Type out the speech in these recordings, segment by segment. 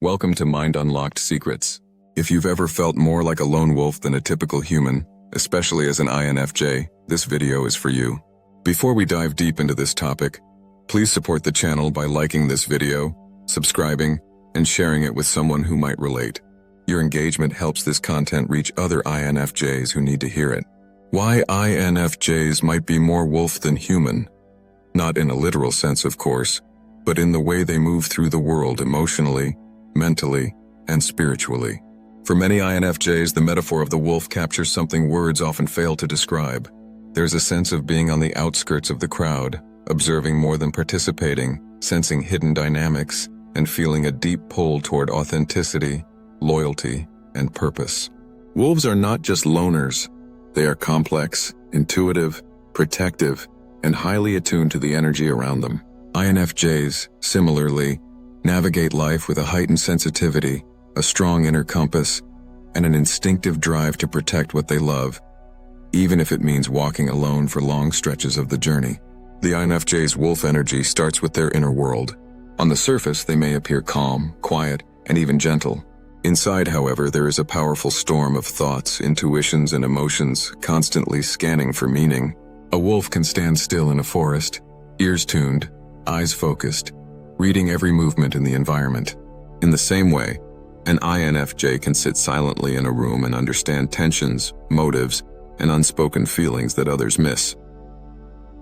Welcome to MindUnlocked Secrets. If you've ever felt more like a lone wolf than a typical human, especially as an INFJ, this video is for you. Before we dive deep into this topic, please support the channel by liking this video, subscribing, and sharing it with someone who might relate. Your engagement helps this content reach other INFJs who need to hear it. Why INFJs might be more wolf than human. Not in a literal sense, of course, but in the way they move through the world emotionally, mentally, and spiritually. For many INFJs, the metaphor of the wolf captures something words often fail to describe. There's a sense of being on the outskirts of the crowd, observing more than participating, sensing hidden dynamics, and feeling a deep pull toward authenticity, loyalty, and purpose. Wolves are not just loners. They are complex, intuitive, protective, and highly attuned to the energy around them. INFJs, similarly, navigate life with a heightened sensitivity, a strong inner compass, and an instinctive drive to protect what they love, even if it means walking alone for long stretches of the journey. The INFJ's wolf energy starts with their inner world. On the surface, they may appear calm, quiet, and even gentle. Inside, however, there is a powerful storm of thoughts, intuitions, and emotions, constantly scanning for meaning. A wolf can stand still in a forest, ears tuned, eyes focused, reading every movement in the environment. In the same way, an INFJ can sit silently in a room and understand tensions, motives, and unspoken feelings that others miss.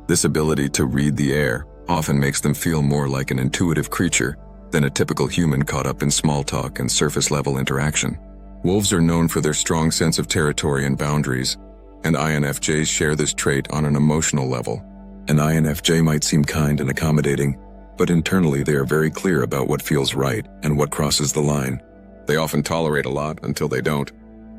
This ability to read the air often makes them feel more like an intuitive creature than a typical human caught up in small talk and surface-level interaction. Wolves are known for their strong sense of territory and boundaries, and INFJs share this trait on an emotional level. An INFJ might seem kind and accommodating, but internally they are very clear about what feels right and what crosses the line. They often tolerate a lot until they don't.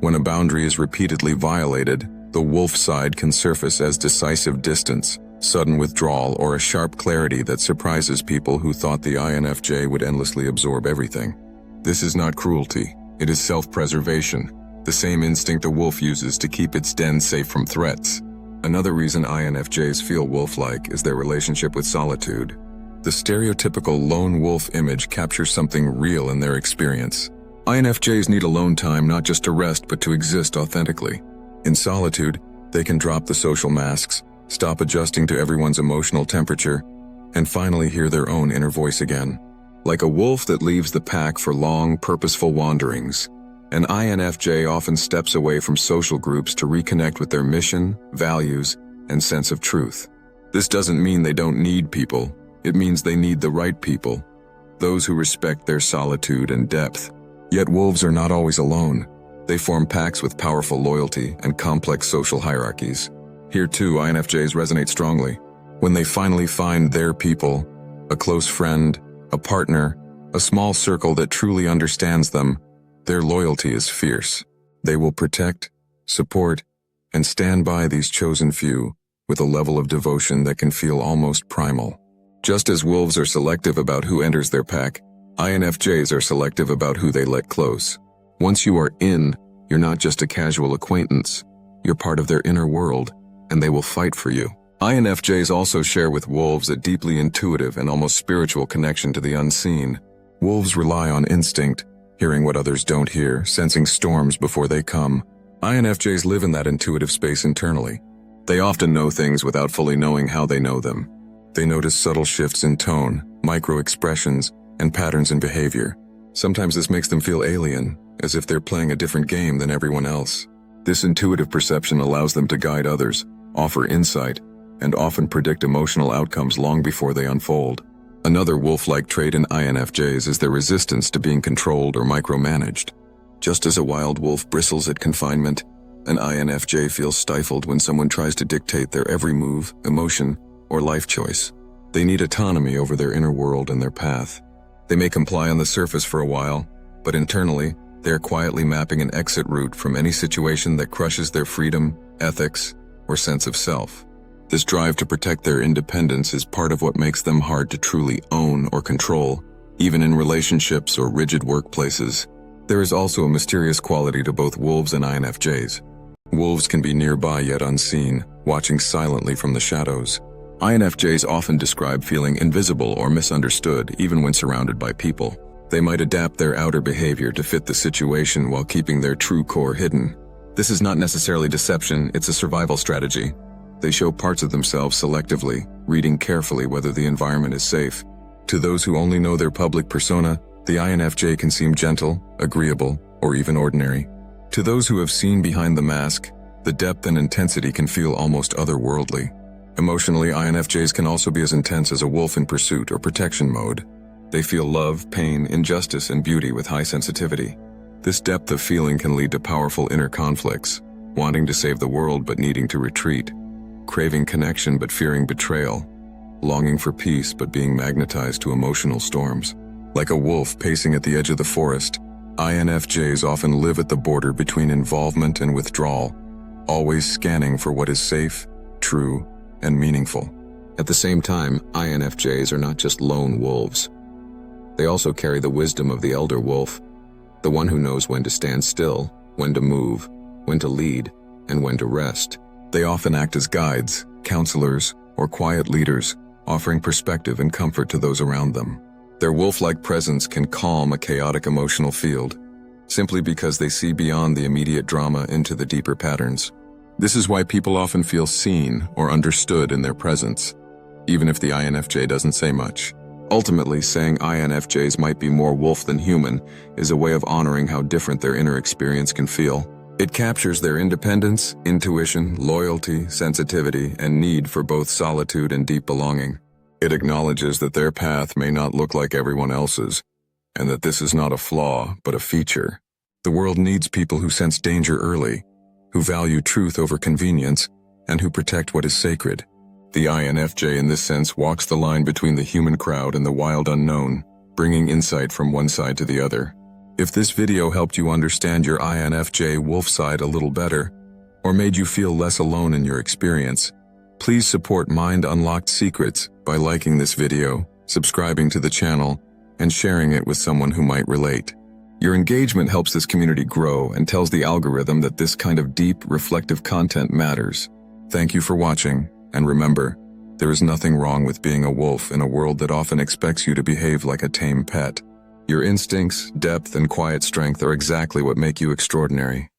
When a boundary is repeatedly violated, the wolf side can surface as decisive distance, sudden withdrawal, or a sharp clarity that surprises people who thought the INFJ would endlessly absorb everything. This is not cruelty, it is self-preservation, the same instinct a wolf uses to keep its den safe from threats. Another reason INFJs feel wolf-like is their relationship with solitude. The stereotypical lone wolf image captures something real in their experience. INFJs need alone time not just to rest but to exist authentically. In solitude, they can drop the social masks, stop adjusting to everyone's emotional temperature, and finally hear their own inner voice again. Like a wolf that leaves the pack for long, purposeful wanderings, an INFJ often steps away from social groups to reconnect with their mission, values, and sense of truth. This doesn't mean they don't need people. It means they need the right people, those who respect their solitude and depth. Yet wolves are not always alone. They form packs with powerful loyalty and complex social hierarchies. Here too, INFJs resonate strongly. When they finally find their people, a close friend, a partner, a small circle that truly understands them, their loyalty is fierce. They will protect, support, and stand by these chosen few with a level of devotion that can feel almost primal. Just as wolves are selective about who enters their pack, INFJs are selective about who they let close. Once you are in, you're not just a casual acquaintance. You're part of their inner world, and they will fight for you. INFJs also share with wolves a deeply intuitive and almost spiritual connection to the unseen. Wolves rely on instinct, hearing what others don't hear, sensing storms before they come. INFJs live in that intuitive space internally. They often know things without fully knowing how they know them. They notice subtle shifts in tone, micro-expressions, and patterns in behavior. Sometimes this makes them feel alien, as if they're playing a different game than everyone else. This intuitive perception allows them to guide others, offer insight, and often predict emotional outcomes long before they unfold. Another wolf-like trait in INFJs is their resistance to being controlled or micromanaged. Just as a wild wolf bristles at confinement, an INFJ feels stifled when someone tries to dictate their every move, emotion, or life choice. They need autonomy over their inner world and their path. They may comply on the surface for a while, but internally, they are quietly mapping an exit route from any situation that crushes their freedom, ethics, or sense of self. This drive to protect their independence is part of what makes them hard to truly own or control, even in relationships or rigid workplaces. There is also a mysterious quality to both wolves and INFJs. Wolves can be nearby yet unseen, watching silently from the shadows. INFJs often describe feeling invisible or misunderstood even when surrounded by people. They might adapt their outer behavior to fit the situation while keeping their true core hidden. This is not necessarily deception, it's a survival strategy. They show parts of themselves selectively, reading carefully whether the environment is safe. To those who only know their public persona, the INFJ can seem gentle, agreeable, or even ordinary. To those who have seen behind the mask, the depth and intensity can feel almost otherworldly. Emotionally, INFJs can also be as intense as a wolf in pursuit or protection mode. They feel love, pain, injustice, and beauty with high sensitivity. This depth of feeling can lead to powerful inner conflicts, wanting to save the world but needing to retreat, craving connection but fearing betrayal, longing for peace but being magnetized to emotional storms. Like a wolf pacing at the edge of the forest, INFJs often live at the border between involvement and withdrawal, always scanning for what is safe, true, and meaningful. At the same time, INFJs are not just lone wolves. They also carry the wisdom of the elder wolf, the one who knows when to stand still, when to move, when to lead, and when to rest. They often act as guides, counselors, or quiet leaders, offering perspective and comfort to those around them. Their wolf-like presence can calm a chaotic emotional field, simply because they see beyond the immediate drama into the deeper patterns. This is why people often feel seen or understood in their presence, even if the INFJ doesn't say much. Ultimately, saying INFJs might be more wolf than human is a way of honoring how different their inner experience can feel. It captures their independence, intuition, loyalty, sensitivity, and need for both solitude and deep belonging. It acknowledges that their path may not look like everyone else's, and that this is not a flaw, but a feature. The world needs people who sense danger early, who value truth over convenience, and who protect what is sacred. The INFJ in this sense walks the line between the human crowd and the wild unknown, bringing insight from one side to the other. If this video helped you understand your INFJ wolf side a little better, or made you feel less alone in your experience, please support MindUnlocked Secrets by liking this video, subscribing to the channel, and sharing it with someone who might relate. Your engagement helps this community grow and tells the algorithm that this kind of deep, reflective content matters. Thank you for watching, and remember, there is nothing wrong with being a wolf in a world that often expects you to behave like a tame pet. Your instincts, depth, and quiet strength are exactly what make you extraordinary.